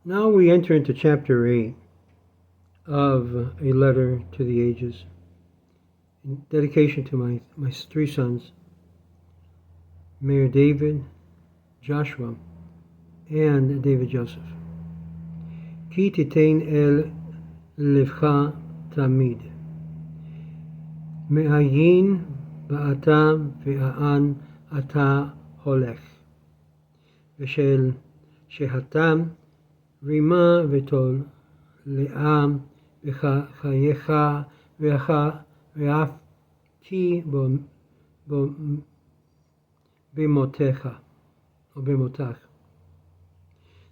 Now we enter into chapter 8 of A Letter to the Ages, in dedication to my three sons, Mayor David, Joshua, and David Joseph. Ki titein el levcha tamid, me'ayin ba'ata ve'an ata holech, v'shel shehatam rima v'tol le'am v'chayecha ve'af ki b'motecha or b'motach.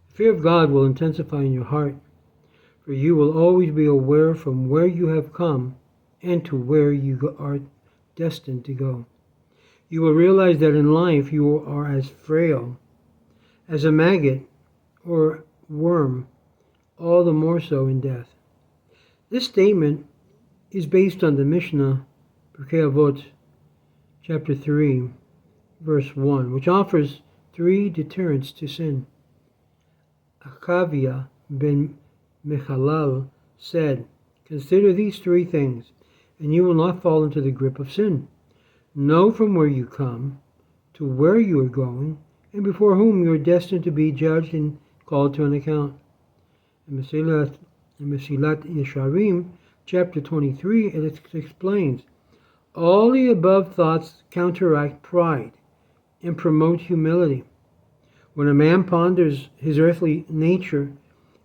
The fear of God will intensify in your heart, for you will always be aware from where you have come and to where you are destined to go. You will realize that in life you are as frail as a maggot or worm, all the more so in death. This statement is based on the Mishnah, Pirkei Avot, chapter 3, verse 1, which offers 3 deterrents to sin. Akavia ben Mechalal said, "Consider these 3 things, and you will not fall into the grip of sin. Know from where you come, to where you are going, and before whom you are destined to be judged and called to an account." In Mesilat Yesharim, chapter 23, it explains, all the above thoughts counteract pride and promote humility. When a man ponders his earthly nature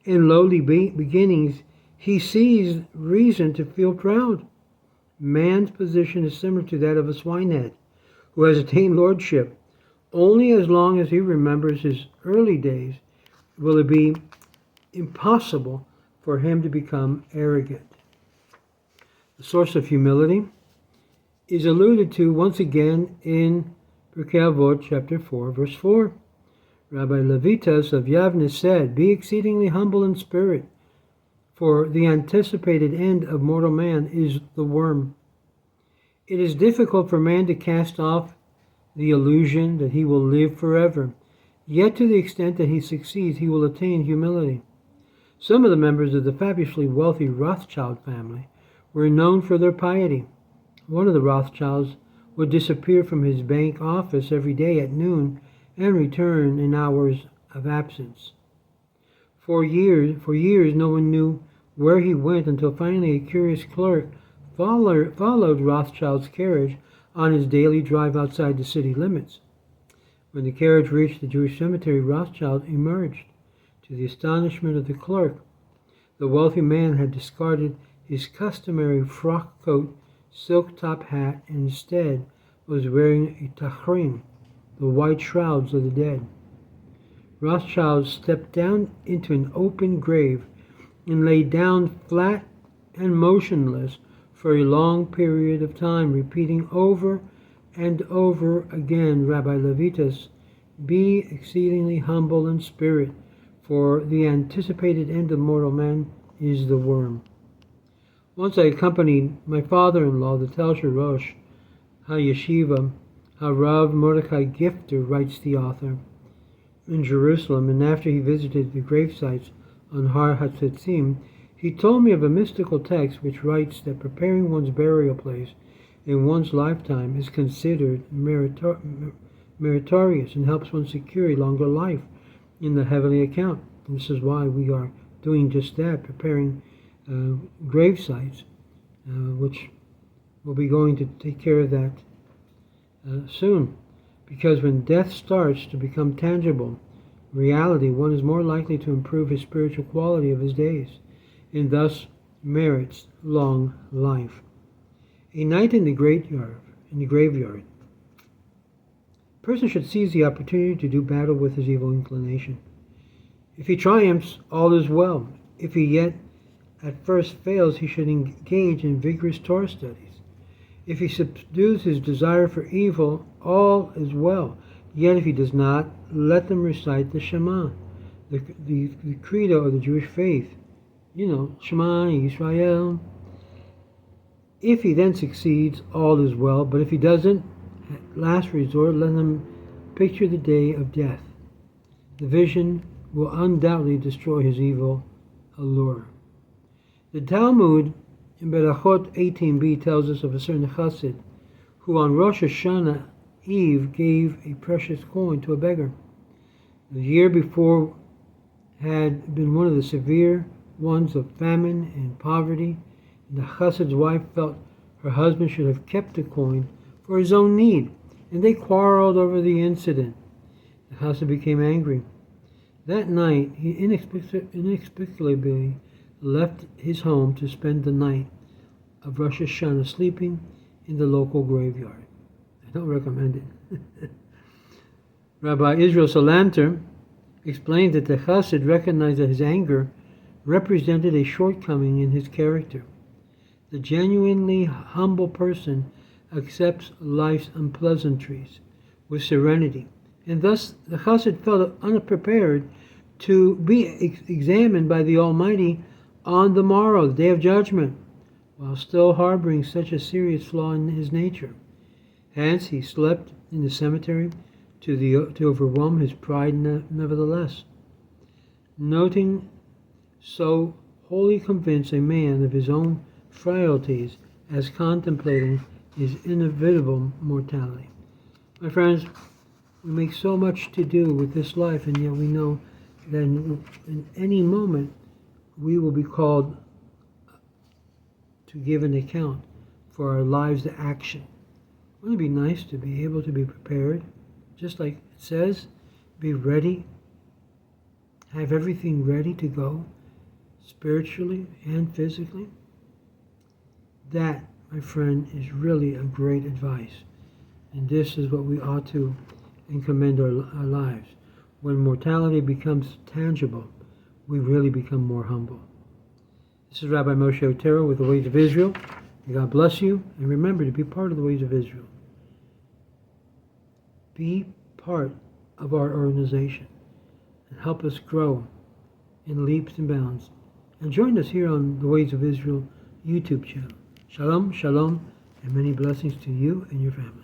and lowly beginnings, he sees reason to feel proud. Man's position is similar to that of a swinehead who has attained lordship. Only as long as he remembers his early days will it be impossible for him to become arrogant. The source of humility is alluded to once again in Pirkei Avot, chapter 4, verse 4. Rabbi Levitas of Yavne said, "Be exceedingly humble in spirit, for the anticipated end of mortal man is the worm." It is difficult for man to cast off the illusion that he will live forever, yet to the extent that he succeeds, he will attain humility. Some of the members of the fabulously wealthy Rothschild family were known for their piety. One of the Rothschilds would disappear from his bank office every day at noon and return in hours of absence. For years, no one knew where he went until finally a curious clerk followed Rothschild's carriage on his daily drive outside the city limits. When the carriage reached the Jewish cemetery, Rothschild emerged. To the astonishment of the clerk, the wealthy man had discarded his customary frock coat, silk top hat, and instead was wearing a tachrim, the white shrouds of the dead. Rothschild stepped down into an open grave and lay down flat and motionless for a long period of time, repeating over and over again, Rabbi Levitas, "Be exceedingly humble in spirit, for the anticipated end of mortal man is the worm." Once I accompanied my father-in-law, the Telsher Rosh HaYeshiva, Harav Mordechai Gifter, writes the author, in Jerusalem, and after he visited the grave sites on Har HaTzitzim, he told me of a mystical text which writes that preparing one's burial place in one's lifetime is considered meritorious and helps one secure a longer life in the heavenly account. And this is why we are doing just that, preparing grave sites, which we'll be going to take care of that soon. Because when death starts to become tangible reality, one is more likely to improve his spiritual quality of his days, and thus merits long life. A night in the graveyard. A person should seize the opportunity to do battle with his evil inclination. If he triumphs, all is well. If he yet at first fails, he should engage in vigorous Torah studies. If he subdues his desire for evil, all is well. Yet if he does not, let them recite the Shema, the credo of the Jewish faith. Shema Yisrael. If he then succeeds, all is well. But if he doesn't, at last resort, let them picture the day of death. The vision will undoubtedly destroy his evil allure. The Talmud in Berachot 18b tells us of a certain chassid who on Rosh Hashanah Eve gave a precious coin to a beggar. The year before had been one of the severe ones of famine and poverty, and the chassid's wife felt her husband should have kept the coin for his own need, and they quarreled over the incident. The chassid became angry. That night, he inexplicably left his home to spend the night of Rosh Hashanah sleeping in the local graveyard. I don't recommend it. Rabbi Israel Salanter explained that the chassid recognized that his anger represented a shortcoming in his character. The genuinely humble person accepts life's unpleasantries with serenity, and thus the chassid felt unprepared to be examined by the Almighty on the morrow, the day of judgment, while still harboring such a serious flaw in his nature. Hence he slept in the cemetery to overwhelm his pride nevertheless. Noting so wholly convinced a man of his own frailties as contemplating his inevitable mortality. My friends, we make so much to do with this life, and yet we know that in any moment we will be called to give an account for our lives' action. Wouldn't it be nice to be able to be prepared, just like it says, be ready, have everything ready to go, spiritually and physically? That, my friend, is really a great advice. And this is what we ought to commend our lives. When mortality becomes tangible, we really become more humble. This is Rabbi Moshe Otero with the Ways of Israel. May God bless you, and remember to be part of the Ways of Israel. Be part of our organization and help us grow in leaps and bounds. And join us here on the Ways of Israel YouTube channel. Shalom, shalom, and many blessings to you and your family.